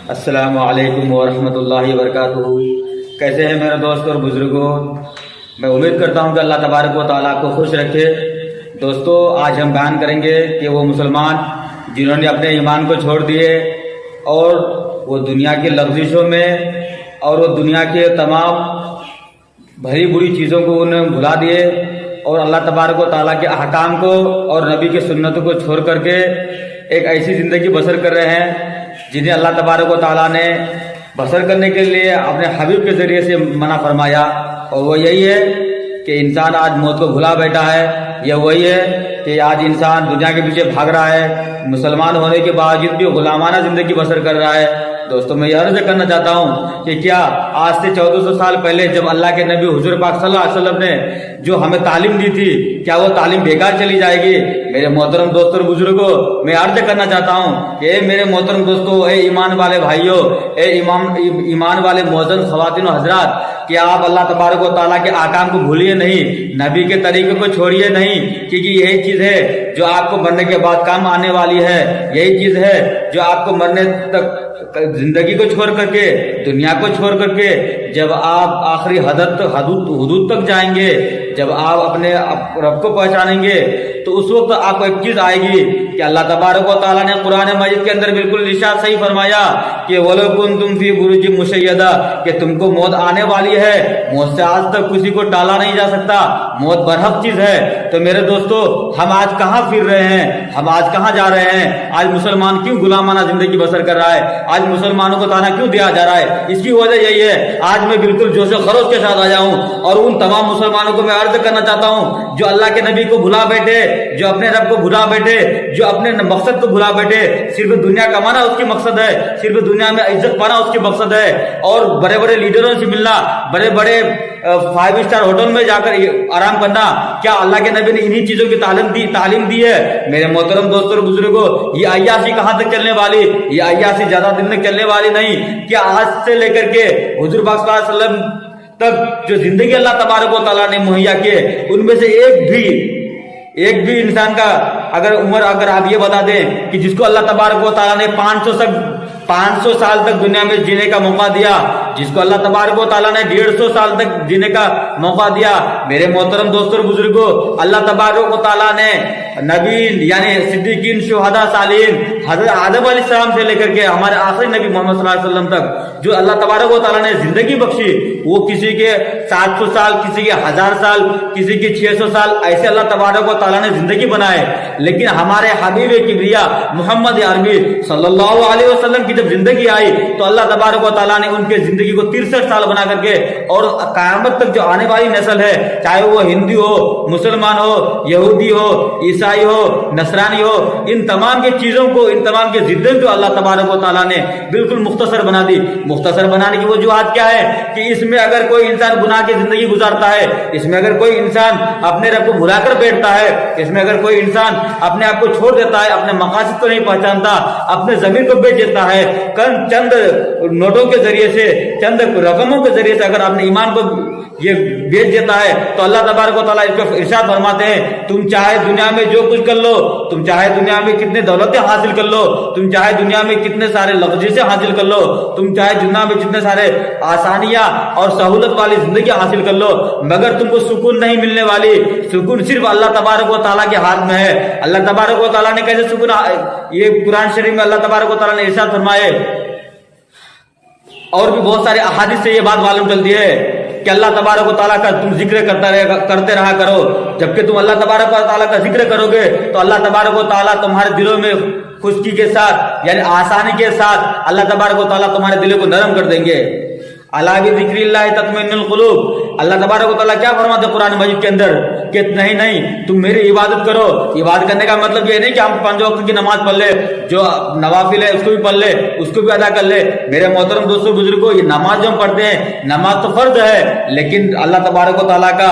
السلام علیکم ورحمۃ اللہ وبرکاتہ۔ کیسے ہیں میرے دوست اور بزرگوں؟ میں امید کرتا ہوں کہ اللہ تبارک و تعالیٰ کو خوش رکھے۔ دوستو، آج ہم بیان کریں گے کہ وہ مسلمان جنہوں نے اپنے ایمان کو چھوڑ دیے اور وہ دنیا کی لغزشوں میں اور وہ دنیا کے تمام بھری بری چیزوں کو انہیں بھلا دیے اور اللہ تبارک و تعالیٰ کے احکام کو اور نبی کی سنتوں کو چھوڑ کر کے ایک ایسی زندگی بسر کر رہے ہیں جنہیں اللہ تبارک و تعالیٰ نے بسر کرنے کے لیے اپنے حبیب کے ذریعے سے منع فرمایا، اور وہ یہی ہے کہ انسان آج موت کو بھلا بیٹھا ہے۔ یہ وہی ہے کہ آج انسان دنیا کے پیچھے بھاگ رہا ہے، مسلمان ہونے کے باوجود بھی غلامانہ زندگی بسر کر رہا ہے۔ دوستوں، میں یہ عرض کرنا چاہتا ہوں کہ کیا آج سے 1400 سال پہلے جب اللہ کے نبی حضور پاک صلی اللہ علیہ وسلم نے جو ہمیں تعلیم دی تھی، کیا وہ تعلیم بیکار چلی جائے گی؟ میرے محترم دوستوں اور بزرگوں، میں عرض کرنا چاہتا ہوں کہ اے میرے محترم دوستوں، اے ایمان والے بھائیوں، اے ایمان والے معزز خواتین و حضرات، کہ آپ اللہ تبارک و تعالیٰ کے احکام کو بھولیے نہیں، نبی کے طریقے کو چھوڑیے نہیں، کیونکہ یہی چیز ہے جو آپ کو مرنے کے بعد کام آنے والی ہے۔ یہی چیز ہے جو آپ کو مرنے تک زندگی کو چھوڑ کر کے، دنیا کو چھوڑ کر کے، جب آپ آخری حدود تک جائیں گے، جب آپ اپنے رب کو پہچانیں گے، تو اس وقت آپ کو ایک چیز آئے گی کہ اللہ تبارک و تعالیٰ نے قرآن مجید کے اندر بالکل ارشاد صحیح فرمایا کہ وَلَوْ كُنْتُمْ فِي بُرُوجٍ مُشَيَّدَةٍ، کہ تم کو موت آنے والی ہے، موت سے آج تک کسی کو ٹالا نہیں جا سکتا، موت برحق چیز ہے۔ تو میرے دوستو، ہم آج کہاں پھر رہے ہیں؟ ہم آج کہاں جا رہے ہیں؟ آج مسلمان کیوں غلامانہ زندگی بسر کر رہا ہے؟ آج مسلمانوں کو تانا کیوں دیا جا رہا ہے؟ اس کی وجہ یہی ہے، آج میں بالکل جوش و خروش کے ساتھ آیا ہوں اور ان تمام مسلمانوں کو میں عرض کرنا چاہتا ہوں جو اللہ کے نبی کو بھلا بیٹھے، جو اپنے رب کو بھلا بیٹھے، جو اپنے مقصد کو بھلا بیٹھے، صرف دنیا کمانا اس کی مقصد ہے، صرف دنیا میں عزت پانا اس کی مقصد ہے، اور بڑے بڑے لیڈروں سے ملنا، بڑے بڑے 5 اسٹار ہوٹل میں جا کر آرام کرنا، کیا اللہ کے نبی نے انہی چیزوں کی تعلیم دی ہے؟ میرے محترم دوستوں اور بزرگوں، یہ عیاشی کہاں تک چلنے والی؟ یہ عیاشی زیادہ دن تک چلنے والی نہیں کہ آج سے لے کر کے حضور پاک صلی اللہ علیہ وسلم تک جو زندگی اللہ تبارک و تعالیٰ نے مہیا کیے، ان میں سے ایک بھی انسان کا اگر آپ یہ بتا دیں کہ جس کو اللہ تبارک و تعالیٰ نے 500 سال تک دنیا میں جینے کا موقع دیا، جس کو اللہ تبارک و تعالیٰ نے 150 سال تک جینے کا موقع دیا، میرے محترم دوستوں اور بزرگوں، اللہ تبارک و تعالیٰ نے نبی یعنی صدیقین، شہداء، صالحین، حضرت آدم علیہ السلام سے لے کر کے ہمارے آخری نبی محمد صلی اللہ علیہ وسلم تک جو اللہ تبارک و تعالیٰ نے زندگی بخشی، وہ کسی کے 700 سال، کسی کے 1000 سال، کسی کے 600 سال، ایسے اللہ تبارک و تعالیٰ نے زندگی بنائے۔ لیکن ہمارے حبیب کبریا محمد عربی صلی اللہ علیہ وسلم کی جب زندگی آئی تو اللہ تبارک و تعالیٰ نے ان کے زندگی کو 63 سال بنا کر کے، اور قیامت تک جو آنے والی نسل ہے، چاہے وہ ہندو ہو، مسلمان ہو، یہودی ہو، عیسائی ہو، نصرانی ہو، ان تمام کی چیزوں کو، ان تمام کی ضدیں کو اللہ تبارک و تعالیٰ نے بالکل مختصر بنا دی۔ مختصر بنانے کی وجوہات کیا ہے کہ اس میں اگر کوئی انسان گناہ کی زندگی گزارتا ہے، اس میں اگر کوئی انسان اپنے رب کو بھلا کر بیٹھتا ہے، اس میں اگر کوئی انسان اپنے آپ کو چھوڑ دیتا ہے، اپنے مقاصد کو نہیں پہچانتا، اپنے ضمیر کو بیچ دیتا ہے، چند نوٹوں کے ذریعے سے، چند رقموں کے ذریعے سے اگر اپنے ایمان کو یہ بیچ دیتا ہے، تو اللہ تبارک و تعالیٰ اس کو ارشاد فرماتے ہیں، تم چاہے دنیا میں جو کچھ کر لو، تم چاہے دنیا میں کتنے دولتیں حاصل کر لو، تم چاہے دنیا میں کتنے سارے لغزشیں حاصل کر لو، تم چاہے دنیا میں جتنے سارے آسانیاں اور سہولت والی زندگی حاصل کر لو، مگر تم کو سکون نہیں ملنے والی۔ سکون صرف اللہ تبارک و تعالیٰ کے ہاتھ میں ہے۔ اللہ تبارک و تعالیٰ نے کیسے سکون، یہ قرآن شریف میں اللہ تبارک و تعالیٰ نے ارشاد فرمائے، اور بھی بہت سارے احادیث سے یہ بات معلوم چلتی ہے کہ اللہ تبارک و تعالیٰ کا تم ذکر کرتے رہا کرو۔ جبکہ تم اللہ تبارک و تعالیٰ کا ذکر کرو گے تو اللہ تبارک و تعالیٰ تمہارے دلوں میں خشکی کے ساتھ یعنی آسانی کے ساتھ اللہ تبارک و تعالیٰ تمہارے دلوں کو نرم کر دیں گے۔ الا بذکر اللہ تطمئن القلوب، اللہ تبارک و تعالیٰ کیا فرماتے ہیں قرآن مجید کے اندر کہ نہیں تم میری عبادت کرو۔ عبادت کرنے کا مطلب یہ نہیں کہ ہم 5 وقت کی نماز پڑھ لے، جو نوافل ہے اس کو بھی پڑھ لے، اس کو بھی ادا کر لے۔ میرے محترم دوستوں بزرگوں، یہ نماز جو ہم پڑھتے ہیں، نماز تو فرض ہے، لیکن اللہ تبارک و تعالیٰ کا